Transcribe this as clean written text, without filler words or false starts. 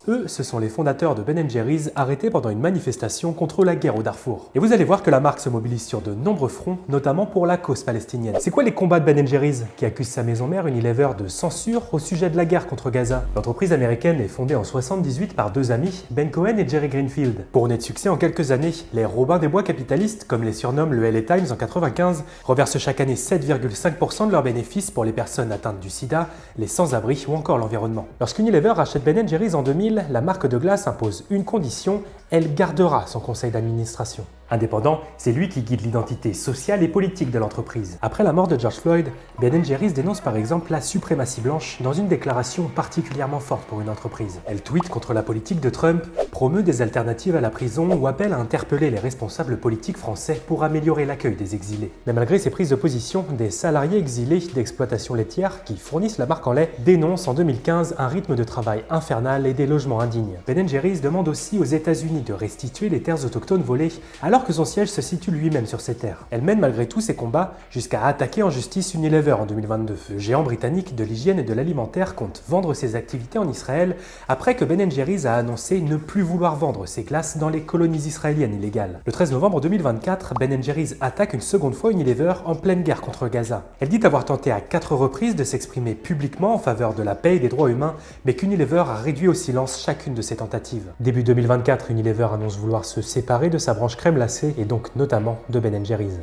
Eux, ce sont les fondateurs de Ben Jerry's arrêtés pendant une manifestation contre la guerre au Darfour. Et vous allez voir que la marque se mobilise sur de nombreux fronts, notamment pour la cause palestinienne. C'est quoi les combats de Ben Jerry's, qui accuse sa maison mère Unilever de censure au sujet de la guerre contre Gaza? L'entreprise américaine est fondée en 1978 par deux amis, Ben Cohen et Jerry Greenfield. Pour connaître succès en quelques années, les Robins des Bois capitalistes, comme les surnomme le LA Times en 1995, reversent chaque année 7,5% de leurs bénéfices pour les personnes atteintes du sida, les sans-abri ou encore l'environnement. Lorsqu'Unilever rachète Ben Jerry's en 2000, la marque de glace impose une condition, elle gardera son conseil d'administration. Indépendant, c'est lui qui guide l'identité sociale et politique de l'entreprise. Après la mort de George Floyd, Ben Jerry's dénonce par exemple la suprématie blanche dans une déclaration particulièrement forte pour une entreprise. Elle tweete contre la politique de Trump, promeut des alternatives à la prison ou appelle à interpeller les responsables politiques français pour améliorer l'accueil des exilés. Mais malgré ces prises de position, des salariés exilés d'exploitation laitière qui fournissent la marque en lait dénoncent en 2015 un rythme de travail infernal et des logements indignes. Ben Jerry's demande aussi aux États-Unis de restituer les terres autochtones volées alors que son siège se situe lui-même sur ces terres. Elle mène malgré tout ses combats jusqu'à attaquer en justice Unilever en 2022. Le géant britannique de l'hygiène et de l'alimentaire compte vendre ses activités en Israël après que Ben Jerry's a annoncé ne plus vouloir vendre ses glaces dans les colonies israéliennes illégales. Le 13 novembre 2024, Ben Jerry's attaque une seconde fois Unilever en pleine guerre contre Gaza. Elle dit avoir tenté à 4 reprises de s'exprimer publiquement en faveur de la paix et des droits humains, mais qu'Unilever a réduit au silence chacune de ses tentatives. Début 2024, Unilever annonce vouloir se séparer de sa branche crème glacée et donc notamment de Ben Jerry's.